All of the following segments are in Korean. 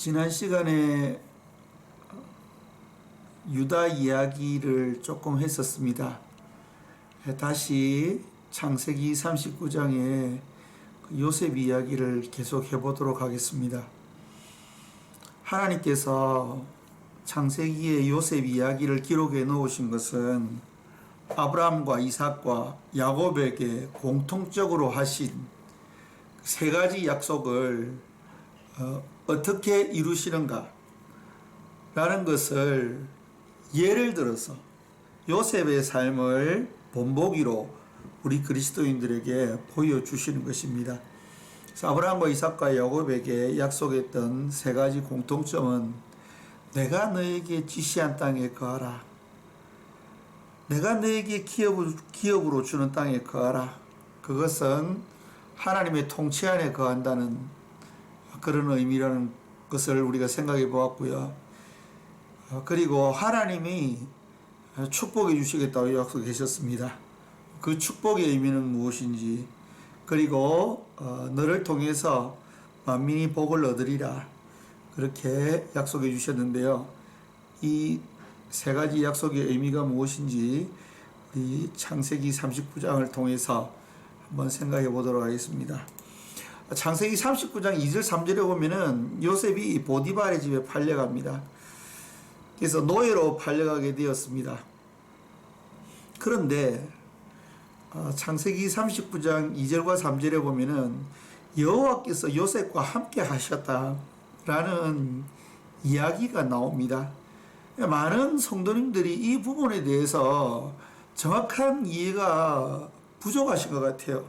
지난 시간에 유다 이야기를 조금 했었습니다. 다시 창세기 39장의 요셉 이야기를 계속 해보도록 하겠습니다. 하나님께서 창세기의 요셉 이야기를 기록해 놓으신 것은 아브라함과 이삭과 야곱에게 공통적으로 하신 세 가지 약속을 어떻게 이루시는가 라는 것을 예를 들어서 요셉의 삶을 본보기로 우리 그리스도인들에게 보여주시는 것입니다. 그래서 아브라함과 이삭과 야곱에게 약속했던 세 가지 공통점은 내가 너에게 지시한 땅에 거하라, 내가 너에게 기업으로 주는 땅에 거하라. 그것은 하나님의 통치 안에 거한다는 그런 의미라는 것을 우리가 생각해 보았고요. 그리고 하나님이 축복해 주시겠다고 약속하셨습니다. 그 축복의 의미는 무엇인지, 그리고 너를 통해서 만민이 복을 얻으리라, 그렇게 약속해 주셨는데요. 이 세 가지 약속의 의미가 무엇인지 우리 창세기 39장을 통해서 한번 생각해 보도록 하겠습니다. 창세기 39장 2절 3절에 보면은 요셉이 보디발의 집에 팔려갑니다. 그래서 노예로 팔려가게 되었습니다. 그런데 창세기 39장 2절과 3절에 보면은 여호와께서 요셉과 함께 하셨다라는 이야기가 나옵니다. 많은 성도님들이 이 부분에 대해서 정확한 이해가 부족하신 것 같아요.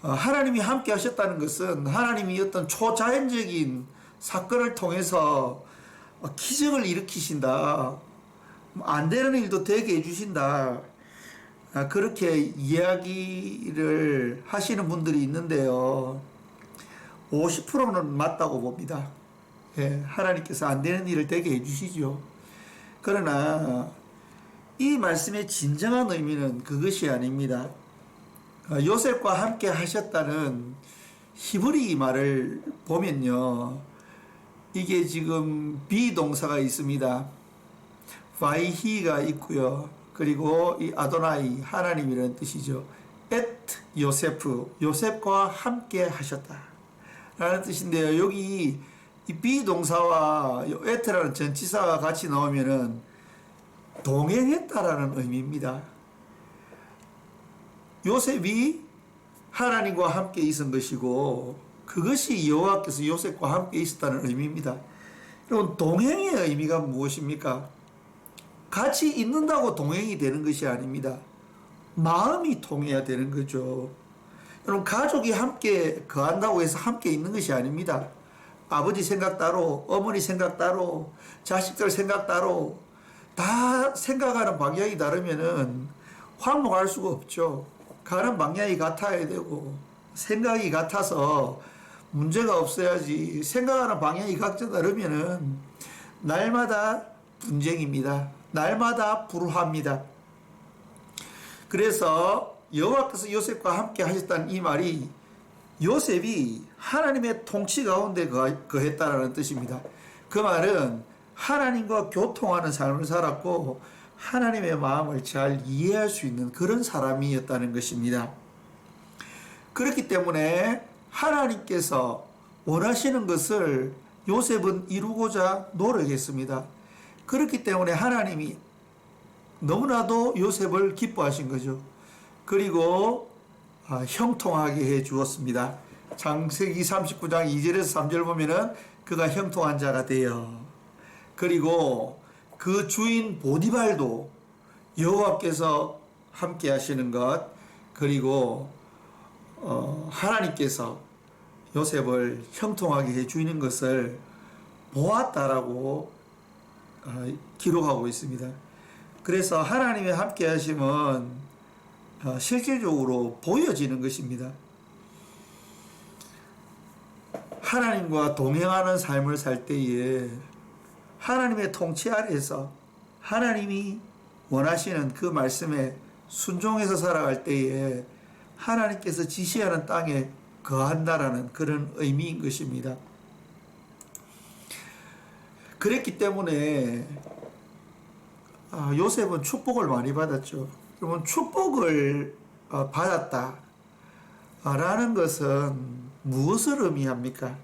하나님이 함께 하셨다는 것은 하나님이 어떤 초자연적인 사건을 통해서 기적을 일으키신다, 안 되는 일도 되게 해주신다, 그렇게 이야기를 하시는 분들이 있는데요. 50%는 맞다고 봅니다. 하나님께서 안 되는 일을 되게 해주시죠. 그러나 이 말씀의 진정한 의미는 그것이 아닙니다. 요셉과 함께 하셨다는 히브리 말을 보면요, 이게 지금 비동사가 있습니다. 바이히가 있고요. 그리고 이 아도나이, 하나님이라는 뜻이죠. 엣 요세프, 요셉과 함께 하셨다 라는 뜻인데요. 여기 이 비동사와 엣라는 전치사가 같이 나오면은 동행했다라는 의미입니다. 요셉이 하나님과 함께 있은 것이고, 그것이 여호와께서 요셉과 함께 있었다는 의미입니다. 여러분, 동행의 의미가 무엇입니까? 같이 있는다고 동행이 되는 것이 아닙니다. 마음이 통해야 되는 거죠. 여러분, 가족이 함께 거한다고 해서 함께 있는 것이 아닙니다. 아버지 생각 따로, 어머니 생각 따로, 자식들 생각 따로, 다 생각하는 방향이 다르면은 화목할 수가 없죠. 가는 방향이 같아야 되고, 생각이 같아서 문제가 없어야지, 생각하는 방향이 각자 다르면은 날마다 분쟁입니다. 날마다 불화합니다. 그래서 여호와께서 요셉과 함께 하셨다는 이 말이 요셉이 하나님의 통치 가운데 거했다라는 뜻입니다. 그 말은 하나님과 교통하는 삶을 살았고 하나님의 마음을 잘 이해할 수 있는 그런 사람이었다는 것입니다. 그렇기 때문에 하나님께서 원하시는 것을 요셉은 이루고자 노력했습니다. 그렇기 때문에 하나님이 너무나도 요셉을 기뻐하신 거죠. 그리고 형통하게 해 주었습니다. 창세기 39장 2절에서 3절 보면은 그가 형통한 자가 되어, 그리고 그 주인 보디발도 여호와께서 함께 하시는 것, 그리고 하나님께서 요셉을 형통하게 해 주는 것을 보았다라고 기록하고 있습니다. 그래서 하나님의 함께 하심은 실질적으로 보여지는 것입니다. 하나님과 동행하는 삶을 살 때에 하나님의 통치 아래에서 하나님이 원하시는 그 말씀에 순종해서 살아갈 때에 하나님께서 지시하는 땅에 거한다라는 그런 의미인 것입니다. 그랬기 때문에 요셉은 축복을 많이 받았죠. 여러분, 축복을 받았다라는 것은 무엇을 의미합니까?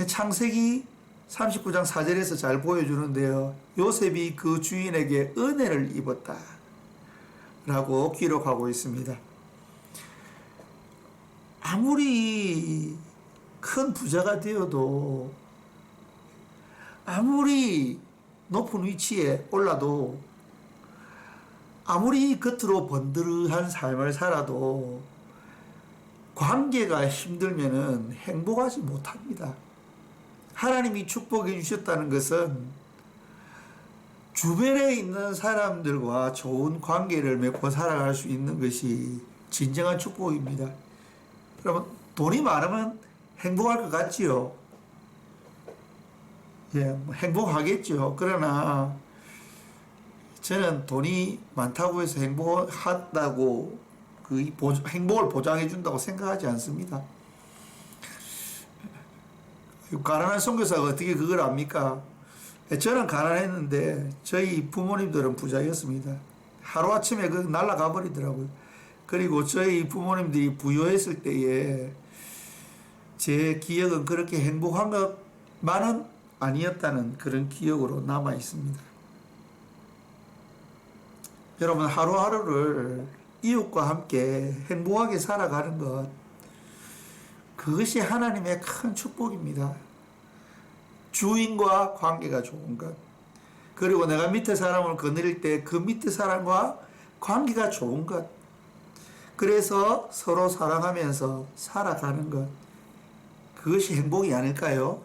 창세기 39장 4절에서 잘 보여주는데요. 요셉이 그 주인에게 은혜를 입었다 라고 기록하고 있습니다. 아무리 큰 부자가 되어도, 아무리 높은 위치에 올라도, 아무리 겉으로 번들한 삶을 살아도 관계가 힘들면은 행복하지 못합니다. 하나님이 축복해 주셨다는 것은 주변에 있는 사람들과 좋은 관계를 맺고 살아갈 수 있는 것이 진정한 축복입니다. 여러분, 돈이 많으면 행복할 것 같지요? 예, 행복하겠죠. 그러나 저는 돈이 많다고 해서 행복하다고 행복을 보장해 준다고 생각하지 않습니다. 가난한 선교사가 어떻게 그걸 압니까? 저는 가난했는데 저희 부모님들은 부자였습니다. 하루아침에 그 날아가 버리더라고요. 그리고 저희 부모님들이 부유했을 때에 제 기억은 그렇게 행복한 것만은 아니었다는 그런 기억으로 남아 있습니다. 여러분, 하루하루를 이웃과 함께 행복하게 살아가는 것, 그것이 하나님의 큰 축복입니다. 주인과 관계가 좋은 것, 그리고 내가 밑에 사람을 거느릴 때 그 밑에 사람과 관계가 좋은 것, 그래서 서로 사랑하면서 살아가는 것, 그것이 행복이 아닐까요?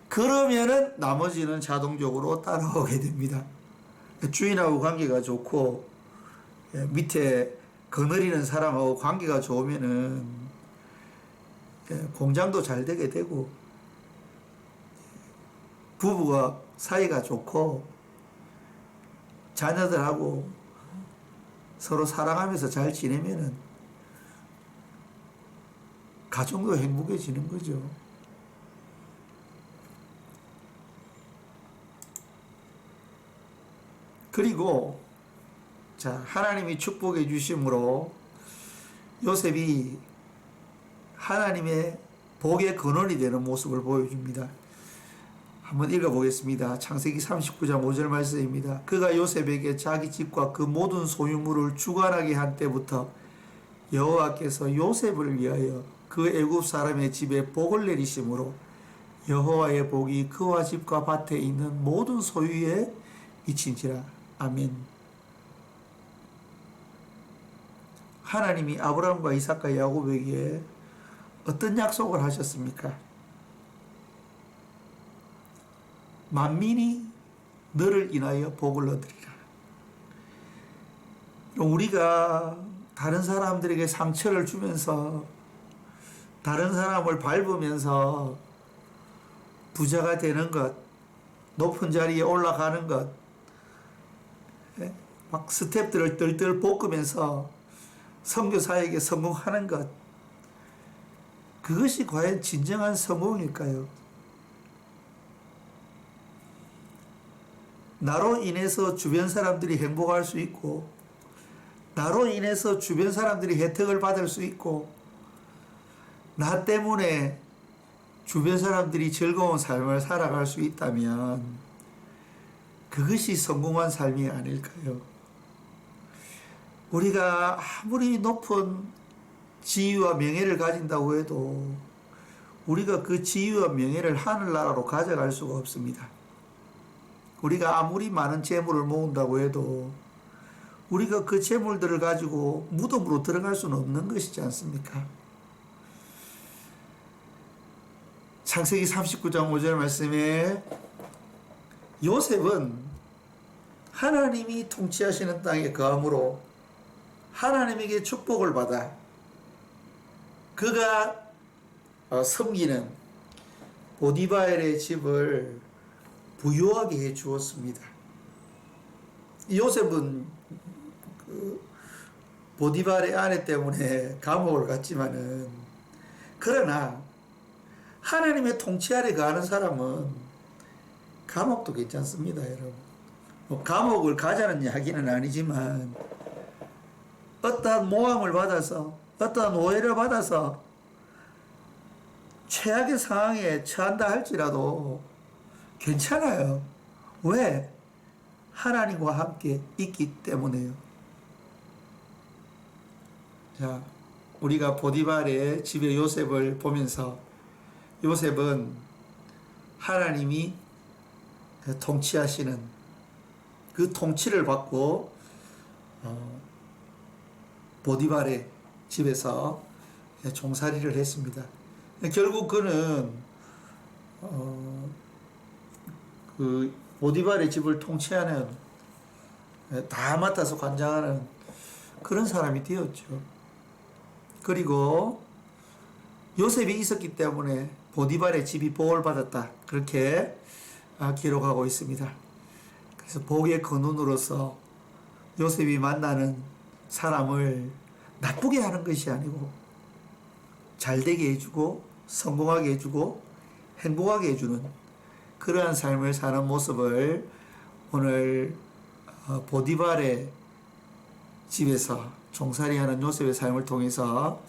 그러면은 나머지는 자동적으로 따라오게 됩니다. 주인하고 관계가 좋고 밑에 거느리는 사람하고 관계가 좋으면은 공장도 잘 되게 되고, 부부가 사이가 좋고 자녀들하고 서로 사랑하면서 잘 지내면은 가정도 행복해지는 거죠. 그리고 하나님이 축복해 주심으로 요셉이 하나님의 복의 근원이 되는 모습을 보여줍니다. 한번 읽어보겠습니다. 창세기 39장 5절 말씀입니다. 그가 요셉에게 자기 집과 그 모든 소유물을 주관하게 한 때부터 여호와께서 요셉을 위하여 그 애굽 사람의 집에 복을 내리심으로 여호와의 복이 그와 집과 밭에 있는 모든 소유에 미친지라. 아멘. 하나님이 아브라함과 이삭과 야곱에게 어떤 약속을 하셨습니까? 만민이 너를 인하여 복을 얻으리라. 우리가 다른 사람들에게 상처를 주면서, 다른 사람을 밟으면서 부자가 되는 것, 높은 자리에 올라가는 것, 막 스텝들을 뜰뜰 볶으면서 선교사에게 성공하는 것, 그것이 과연 진정한 성공일까요? 나로 인해서 주변 사람들이 행복할 수 있고, 나로 인해서 주변 사람들이 혜택을 받을 수 있고, 나 때문에 주변 사람들이 즐거운 삶을 살아갈 수 있다면 그것이 성공한 삶이 아닐까요? 우리가 아무리 높은 지위와 명예를 가진다고 해도 우리가 그 지위와 명예를 하늘나라로 가져갈 수가 없습니다. 우리가 아무리 많은 재물을 모은다고 해도 우리가 그 재물들을 가지고 무덤으로 들어갈 수는 없는 것이지 않습니까? 창세기 39장 5절 말씀에 요셉은 하나님이 통치하시는 땅에 거함으로 하나님에게 축복을 받아 그가 섬기는 보디발의 집을 부유하게 해 주었습니다. 요셉은 그 보디발의 아내 때문에 감옥을 갔지만은, 그러나 하나님의 통치 아래 가는 사람은 감옥도 괜찮습니다, 여러분. 뭐 감옥을 가자는 이야기는 아니지만 어떠한 모함을 받아서 어떠한 오해를 받아서 최악의 상황에 처한다 할지라도 괜찮아요. 왜? 하나님과 함께 있기 때문에요. 자, 우리가 보디발의 집에 요셉을 보면서 요셉은 하나님이 통치하시는 그 통치를 받고 보디발의 집에서 종살이를 했습니다. 결국 그는 그 보디발의 집을 통치하는, 다 맡아서 관장하는 그런 사람이 되었죠. 그리고 요셉이 있었기 때문에 보디발의 집이 복을 받았다, 그렇게 기록하고 있습니다. 그래서 복의 근원으로서 요셉이 만나는 사람을 나쁘게 하는 것이 아니고 잘되게 해주고 성공하게 해주고 행복하게 해주는 그러한 삶을 사는 모습을 오늘 보디발의 집에서 종살이하는 요셉의 삶을 통해서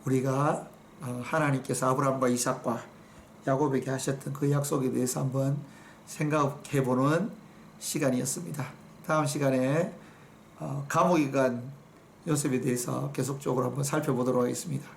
우리가 하나님께서 아브라함과 이삭과 야곱에게 하셨던 그 약속에 대해서 한번 생각해보는 시간이었습니다. 다음 시간에 감옥에 간 요셉에 대해서 계속적으로 한번 살펴보도록 하겠습니다.